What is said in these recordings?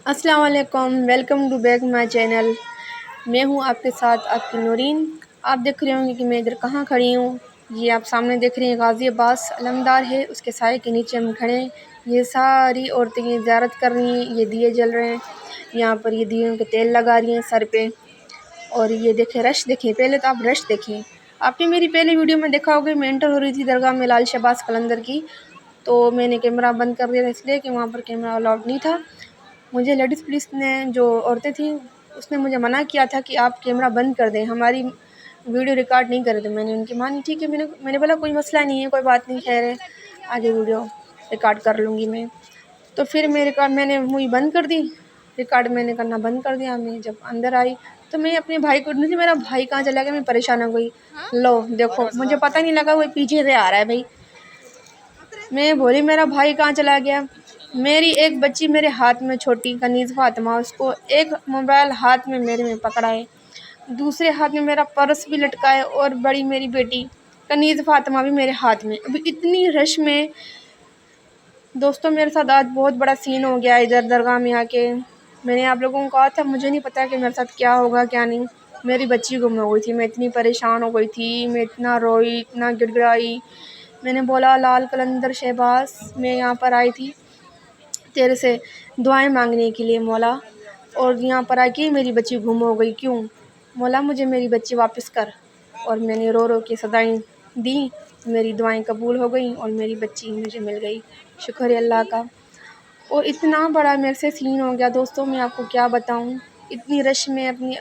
अस्सलाम वालेकुम, welcome to back my channel. मैं हूं आपके साथ आपकी नूरीन। आप देख रहे होंगे कि मैं इधर कहाँ खड़ी हूँ। ये आप सामने देख रहे हैं गाज़ी अब्बास अलमदार है, उसके साए के नीचे हम खड़े हैं। ये सारी औरतें ये ज़ियारत कर रही हैं, ये दिए जल रहे हैं, यहाँ पर ये दियों के तेल लगा रही हैं सर पे। और ये देखें रश, देखें पहले तो आप रश देखें। आपने मेरी पहले वीडियो में देखा होगा, मैं एंटर हो रही थी दरगाह में लाल शहबाज कलंदर की, तो मैंने कैमरा बंद कर दिया था इसलिए कि वहाँ पर कैमरा अलाउड नहीं था। मुझे लेडीज़ पुलिस ने, जो औरतें थी, उसने मुझे मना किया था कि आप कैमरा बंद कर दें, हमारी वीडियो रिकॉर्ड नहीं करें। तो मैंने उनकी मानी, ठीक है। मैंने बोला कोई मसला नहीं है, कोई बात नहीं, खैर है, आगे वीडियो रिकॉर्ड कर लूँगी मैं। तो फिर मैंने मूवी बंद कर दी, रिकॉर्ड मैंने करना बंद कर दिया। मैं जब अंदर आई तो मैं अपने भाई को ढूंढी, मेरा भाई कहाँ चला गया, मैं परेशान हो गई। लो देखो, मुझे पता नहीं लगा वो पीछे से आ रहा है भाई। मैं बोली मेरा भाई कहाँ चला गया। मेरी एक बच्ची मेरे हाथ में, छोटी कनीज़ फातिमा, उसको एक मोबाइल हाथ में मेरे में पकड़ा है, दूसरे हाथ में मेरा पर्स भी लटका है, और बड़ी मेरी बेटी कनीज़ फातिमा भी मेरे हाथ में। अभी इतनी रश में दोस्तों मेरे साथ आज बहुत बड़ा सीन हो गया इधर दरगाह में आके। मैंने आप लोगों को कहा था मुझे नहीं पता कि मेरे साथ क्या होगा क्या नहीं। मेरी बच्ची गुम हो गई थी, मैं इतनी परेशान हो गई थी, मैं इतना रोई, इतना गिड़गिड़ाई। मैंने बोला लाल कलंदर शहबाज, मैं यहाँ पर आई थी तेरे से दुआएं मांगने के लिए मौला, और यहाँ पर आके मेरी बच्ची गुम हो गई, क्यों मौला, मुझे मेरी बच्ची वापस कर। और मैंने रो रो के सदाएं दी, मेरी दुआएं कबूल हो गई और मेरी बच्ची मुझे मिल गई। शुक्र है अल्लाह का। और इतना बड़ा मेरे से सीन हो गया दोस्तों, मैं आपको क्या बताऊं। इतनी रश में अपनी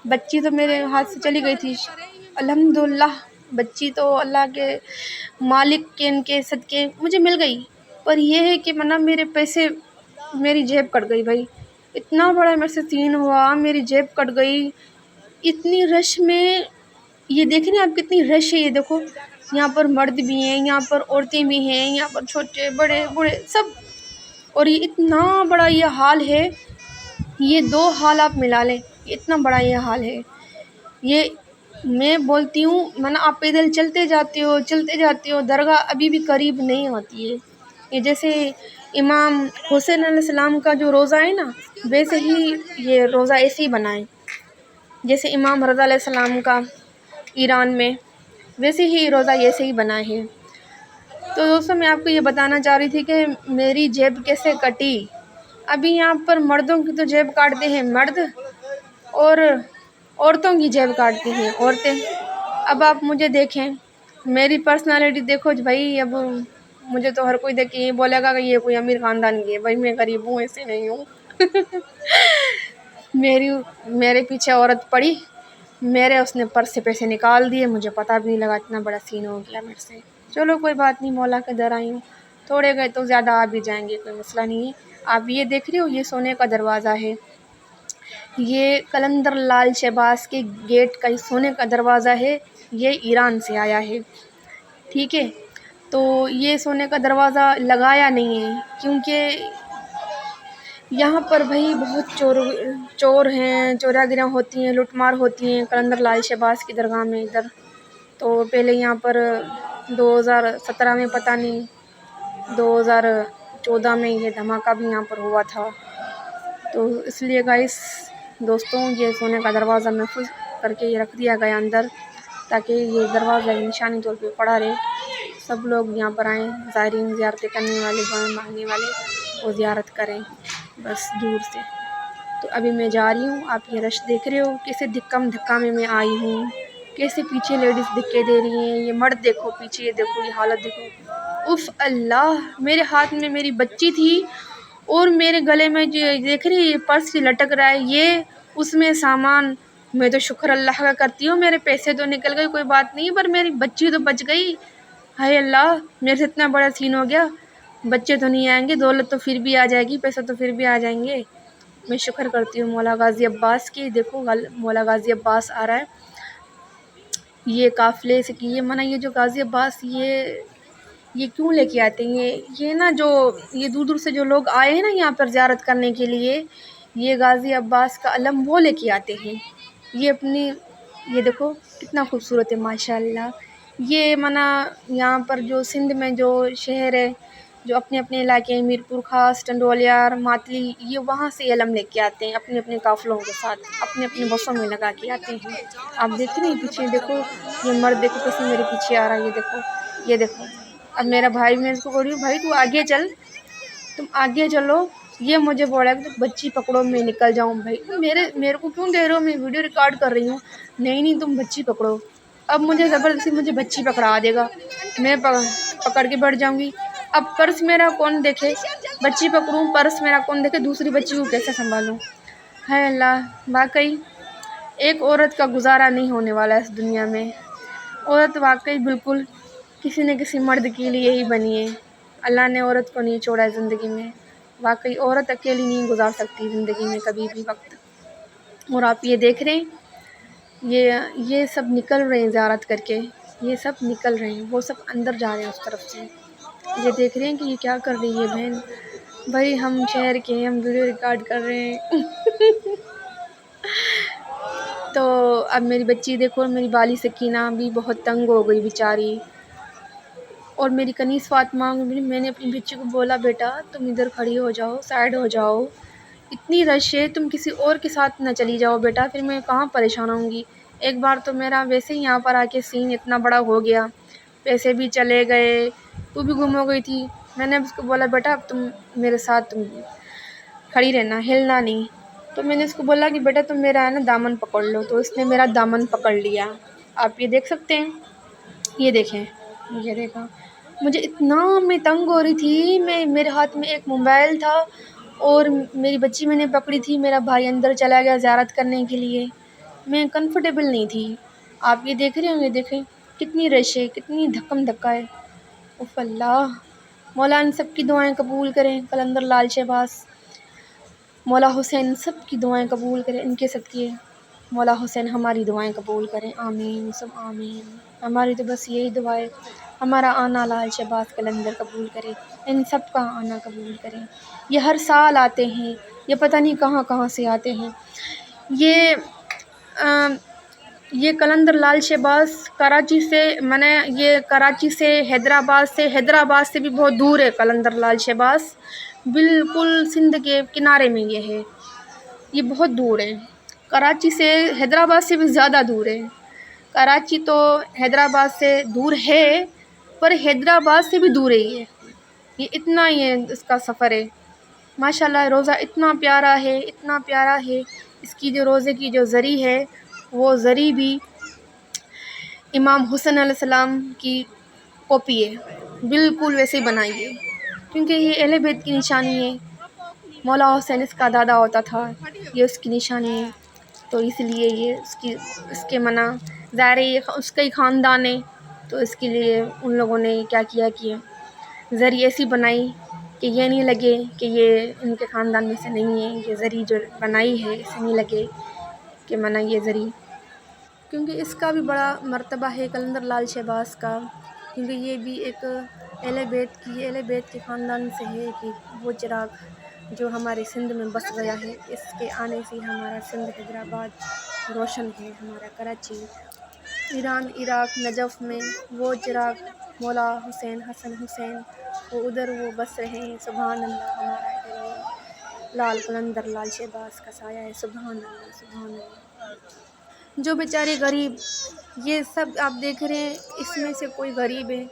बच्ची तो मेरे हाथ से चली गई थी, अल्हम्दुलिल्लाह बच्ची तो अल्लाह के मालिक के इनके सदके मुझे मिल गई। पर यह है कि मतलब मेरे पैसे, मेरी जेब कट गई भाई। इतना बड़ा मेरे से सीन हुआ, मेरी जेब कट गई इतनी रश में। ये देखें ना आप, कितनी रश है, ये देखो, यहाँ पर मर्द भी हैं, यहाँ पर औरतें भी हैं, यहाँ पर छोटे बड़े बूढ़े सब। और ये इतना बड़ा ये हाल है, ये दो हाल आप मिला लें, इतना बड़ा ये हाल है। ये मैं बोलती हूँ, माना आप पैदल चलते जाते हो, दरगाह अभी भी करीब नहीं आती है। ये जैसे इमाम हुसैन अलैहिस्सलाम का जो रोज़ा है ना, वैसे ही ये रोज़ा ऐसे ही बना है, जैसे इमाम रज़ा अलैहिस्सलाम का ईरान में, वैसे ही रोज़ा ऐसे ही बना है। तो दोस्तों मैं आपको ये बताना चाह रही थी कि मेरी जेब कैसे कटी। अभी यहाँ पर मर्दों की तो जेब काटते हैं मर्द, और औरतों की जेब काटती हैं औरतें। अब आप मुझे देखें, मेरी पर्सनालिटी देखो भाई। अब मुझे तो हर कोई देख के ये बोलेगा कि ये कोई अमीर ख़ानदान की है। भाई मैं गरीब हूँ, ऐसे नहीं हूँ। मेरे पीछे औरत पड़ी, मेरे उसने पर्स से पैसे निकाल दिए, मुझे पता भी नहीं लगा, इतना बड़ा सीन हो गया मेरे से। चलो कोई बात नहीं, मौला के दर आई हूँ, थोड़े गए तो ज़्यादा आ भी जाएंगे, कोई मसला नहीं है। आप ये देख रहे हो, ये सोने का दरवाज़ा है, ये कलंदर लाल शहबाज के गेट का ही सोने का दरवाज़ा है, ये ईरान से आया है, ठीक है। तो ये सोने का दरवाज़ा लगाया नहीं है क्योंकि यहाँ पर भाई बहुत चोर हैं, चोरागिरियाँ होती हैं, लूटमार होती हैं कलंदर लाल शहबाज की दरगाह में इधर। तो पहले यहाँ पर 2017 में, पता नहीं 2014 में ये धमाका भी यहाँ पर हुआ था। तो इसलिए गाइस दोस्तों, ये सोने का दरवाज़ा महफूज करके ये रख दिया गया अंदर, ताकि ये दरवाज़ा निशानी तौर पे पड़ा रहे। सब लोग यहाँ पर आएँ, ज़ायरीन, ज़ियारतें करने वाले, दुआएं मांगने वाले, वो ज़ियारत करें बस दूर से। तो अभी मैं जा रही हूँ, आप ये रश देख रहे हो, कैसे धक्का में मैं आई हूँ, कैसे पीछे लेडीज़ धक्के दे रही हैं, ये मर्द देखो पीछे, ये देखो, ये हालत देखो। उफ़ अल्लाह, मेरे हाथ में मेरी बच्ची थी और मेरे गले में जो देख रही है पर्स ही लटक रहा है, ये उसमें सामान। मैं तो शुक्र अल्लाह का करती हूँ, मेरे पैसे तो निकल गए, कोई बात नहीं, पर मेरी बच्ची तो बच गई। हाय अल्लाह, मेरे से इतना बड़ा सीन हो गया। बच्चे तो नहीं आएंगे, दौलत तो फिर भी आ जाएगी, पैसा तो फिर भी आ जाएंगे। मैं शुक्र करती हूँ मौला गाज़ी अब्बास की। देखो मौला गाज़ी अब्बास आ रहा है, ये काफ़िले से की, ये मना, ये जो गाज़ी अब्बास, ये क्यों लेके आते हैं, ये ना, जो ये दूर दूर से जो लोग आए हैं ना यहाँ पर ज़ियारत करने के लिए, ये गाज़ी अब्बास का अलम वो लेके आते हैं। ये अपनी, ये देखो कितना खूबसूरत है माशाल्लाह। ये मना यहाँ पर जो सिंध में जो शहर है, جو اپنے اپنے علاقے میرپور خاص، ٹنڈولیار، ماتلی، یہ وہاں سے علم لے کے آتے ہیں اپنے اپنے قافلوں کے ساتھ، اپنے اپنے بسوں میں لگا کے آتے ہیں۔ آپ دیکھ رہے ہیں پیچھے، دیکھو یہ مرد دیکھو کیسے میرے پیچھے آ رہا ہے، یہ دیکھو۔ اب میرا بھائی، میں اس کو بول رہی ہوں بھائی تو آگے چل، تم آگے چلو، یہ مجھے بول رہا ہے کہ بچی پکڑو میں نکل جاؤں۔ بھائی میرے کو کیوں دے رہے ہو، میں ویڈیو ریکارڈ کر رہی ہوں۔ نہیں تم بچی پکڑو۔ اب مجھے زبردستی مجھے بچی پکڑا دے گا، میں پکڑ کے بیٹھ جاؤں گی۔ اب پرس میرا کون دیکھے، بچی پکڑوں پرس میرا کون دیکھے، دوسری بچی کو کیسے سنبھالوں؟ ہے اللہ، واقعی ایک عورت کا گزارا نہیں ہونے والا اس دنیا میں۔ عورت واقعی بالکل کسی نہ کسی مرد کے لیے ہی بنی ہے۔ اللہ نے عورت کو نہیں چھوڑا ہے زندگی میں، واقعی عورت اکیلی نہیں گزار سکتی زندگی میں کبھی بھی وقت۔ اور آپ یہ دیکھ رہے ہیں، یہ سب نکل رہے ہیں زیارت کر کے، یہ سب نکل رہے ہیں، وہ سب اندر جا رہے ہیں اس طرف سے۔ یہ دیکھ رہے ہیں کہ یہ کیا کر رہی ہے بہن۔ بھائی ہم شہر کے ہیں، ہم ویڈیو ریکارڈ کر رہے ہیں۔ تو اب میری بچی دیکھو، میری بالی سکینہ بھی بہت تنگ ہو گئی بیچاری، اور میری کنیز فاطمہ، میں نے اپنی بچی کو بولا بیٹا تم ادھر کھڑی ہو جاؤ، سائڈ ہو جاؤ، اتنی رش ہے، تم کسی اور کے ساتھ نہ چلی جاؤ بیٹا، پھر میں کہاں پریشان ہوں گی۔ ایک بار تو میرا ویسے ہی یہاں پر آ کے سین اتنا بڑا ہو گیا، پیسے بھی چلے گئے، تو بھی گم ہو گئی تھی۔ میں نے اس کو بولا بیٹا اب تم میرے ساتھ تم کھڑی رہنا، ہلنا نہیں۔ تو میں نے اس کو بولا کہ بیٹا تم میرا ہے نا دامن پکڑ لو، تو اس نے میرا دامن پکڑ لیا۔ آپ یہ دیکھ سکتے ہیں، یہ دیکھیں، یہ دیکھا، مجھے اتنا میں تنگ ہو رہی تھی، میرے ہاتھ میں ایک موبائل تھا اور میری بچی میں نے پکڑی تھی، میرا بھائی اندر چلا گیا زیارت کرنے کے لیے، میں کنفرٹیبل نہیں تھی۔ آپ یہ دیکھ رہے ہوں، یہ دیکھیں کتنی رش ہے، کتنی دھکم دھکا ہے۔ اف اللہ، مولا ان سب کی دعائیں قبول کریں، قلندر لال شہباز، مولا حسین سب کی دعائیں قبول کریں، ان کے صدقے مولا حسین ہماری دعائیں قبول کریں، آمین سب آمین۔ ہماری تو بس یہی دعا ہے، ہمارا آنا لال شہباز قلندر قبول کرے، ان سب کا آنا قبول کریں۔ یہ ہر سال آتے ہیں، یہ پتہ نہیں کہاں کہاں سے آتے ہیں۔ یہ قلندر لال شہباز کراچی سے، یہ کراچی سے حیدرآباد سے بھی بہت دور ہے قلندر لال شہباز، بالکل سندھ کے کنارے میں یہ ہے، یہ بہت دور ہے، کراچی سے حیدرآباد سے بھی زیادہ دور ہے۔ کراچی تو حیدرآباد سے دور ہے، پر حیدرآباد سے بھی دور ہے یہ اتنا ہی ہے اس کا سفر ہے۔ ماشاءاللہ روزہ اتنا پیارا ہے، اتنا پیارا ہے، اس کی جو روزے کی جو زری ہے، وہ زری بھی امام حسن علیہ السلام کی کاپی ہے، بالکل ویسے ہی بنائی ہے، کیونکہ یہ اہل بیت کی نشانی ہے، مولا حسین اس کا دادا ہوتا تھا، یہ اس کی نشانی ہے، تو اس لیے یہ اس کے ظاہر ہے یہ اس کا ہی خاندان ہے، تو اس کے لیے ان لوگوں نے کیا کیا کہ زری ایسی بنائی کہ یہ نہیں لگے کہ یہ ان کے خاندان میں سے نہیں ہے، یہ زری جو بنائی ہے اسے نہیں لگے کہ یہ زری، کیونکہ اس کا بھی بڑا مرتبہ ہے قلندر لال شہباز کا، کیونکہ یہ بھی ایک اہل بیت کے خاندان سے ہے، کہ وہ چراغ جو ہمارے سندھ میں بس گیا ہے، اس کے آنے سے ہمارا سندھ حیدرآباد روشن ہے، ہمارا کراچی، ایران، عراق، نجف میں وہ چراغ مولا حسین، حسن حسین، وہ ادھر وہ بس رہے ہیں، سبحان اللہ، ہمارا ادھر یہ لال قلندر لال شہباز کا سایہ ہے، سبحان اللہ سبحان اللہ۔ جو بیچارے غریب، یہ سب آپ دیکھ رہے ہیں، اس میں سے کوئی غریب ہے،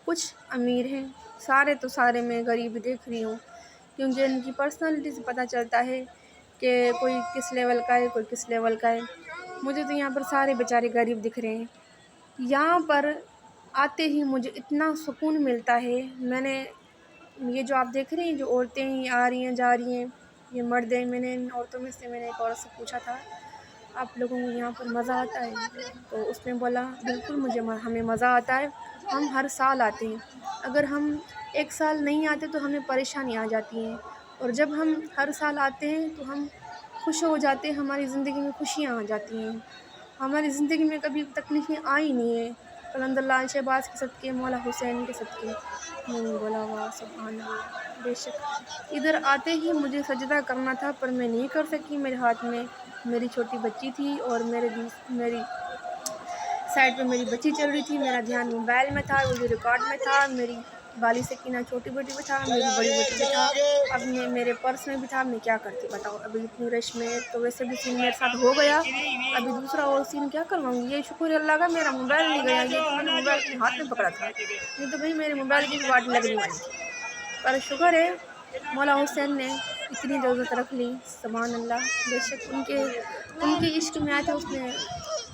کچھ امیر ہیں، سارے میں غریب دیکھ رہی ہوں، کیونکہ ان کی پرسنالٹی سے پتہ چلتا ہے کہ کوئی کس لیول کا ہے، کوئی کس لیول کا ہے۔ مجھے تو یہاں پر سارے بیچارے غریب دکھ رہے ہیں، یہاں پر آتے ہی مجھے اتنا سکون ملتا ہے۔ یہ جو آپ دیکھ رہے ہیں، جو عورتیں آ رہی ہیں جا رہی ہیں، یہ مرد ہیں، میں نے ان عورتوں میں سے ایک عورت سے پوچھا تھا آپ لوگوں کو یہاں پر مزہ آتا ہے؟ تو اس نے بولا بالکل ہمیں مزہ آتا ہے، ہم ہر سال آتے ہیں، اگر ہم ایک سال نہیں آتے تو ہمیں پریشانی آ جاتی ہیں، اور جب ہم ہر سال آتے ہیں تو ہم خوش ہو جاتے ہیں، ہماری زندگی میں خوشیاں آ جاتی ہیں، ہماری زندگی میں کبھی تکلیفیں آئی نہیں ہیں، قلندر لال شہباز کے صدقے، مولا حسین کے صدقے۔ میں نے بولا واہ سبحان اللہ، بے شک ادھر آتے ہی مجھے سجدہ کرنا تھا، پر میں نہیں کر سکی، میرے ہاتھ میں میری چھوٹی بچی تھی، اور میری سائڈ پہ میری بچی چل رہی تھی، میرا دھیان موبائل میں تھا، ویڈیو ریکارڈ میں تھا، میری बाली सकीना छोटी बेटी भी था, मेरी बड़ी बेटी भी था। अब मेरे पर्स में भी था, मैं क्या करती बताओ। अभी इतनी रश में तो वैसे भी सीन मेरे साथ हो गया, अभी दूसरा और सीन क्या करवाऊँगी। ये शुक्र है अल्लाह का मेरा मोबाइल नहीं गया, ये तो मैंने मोबाइल अपने हाथ में पकड़ा था, नहीं तो भाई मेरे मोबाइल की भी वाट लगने वाली थी। पर शुक्र है मौला हुसैन ने इतनी इजाज़त रख ली, सुभान अल्लाह। बेशक उनके उनके इश्क में आया था, उसने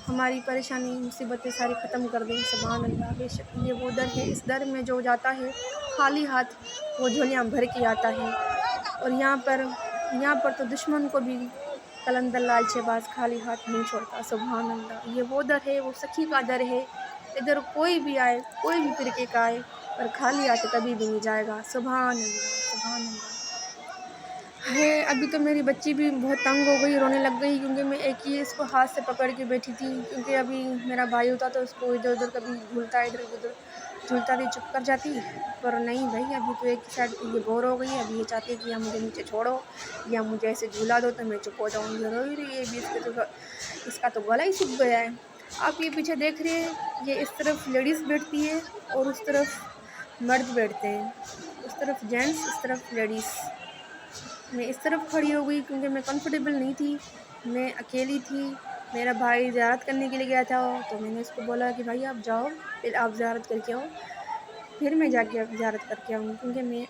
हमारी परेशानी मुसीबतें सारी ख़त्म कर दी, सुभान अल्लाह। बेशक ये वो दर है, इस दर में जो जाता है खाली हाथ वो झोलियाँ भर के आता है। और यहाँ पर तो दुश्मन को भी कलंदर लालचेबाज खाली हाथ नहीं छोड़ता, सुभान अल्लाह। ये वो दर है, वो सखी का दर है। इधर कोई भी आए, कोई भी फिरके का आए, पर खाली हाथ कभी भी नहीं जाएगा, सुभान अल्लाह, सुभान अल्लाह। है अभी तो मेरी बच्ची भी बहुत तंग हो गई, रोने लग गई, क्योंकि मैं एक ही इसको हाथ से पकड़ के बैठी थी। क्योंकि अभी मेरा भाई होता तो उसको इधर उधर कभी झूलता इधर उधर झूलता थी, चुप कर जाती। पर नहीं भाई, अभी तो एक ही साइड पे ये बोर हो गई है। अभी ये चाहती है कि या मुझे नीचे छोड़ो या मुझे ऐसे झूला दो तो मैं चुप हो जाऊँगी। रो ही रही है अभी, इसका तो गला ही सूख गया है। आप ये पीछे देख रहे हैं, ये इस तरफ लेडीज़ बैठती है और उस तरफ मर्द बैठते हैं, उस तरफ जेंट्स, इस तरफ लेडीज़। मैं इस तरफ खड़ी हो गई क्योंकि मैं कंफर्टेबल नहीं थी, मैं अकेली थी। मेरा भाई ज़ियारत करने के लिए गया था, तो मैंने उसको बोला कि भाई आप जाओ, फिर आप ज़ियारत करके आओ, फिर मैं जाके ज़ियारत करके आऊँगी, क्योंकि मैं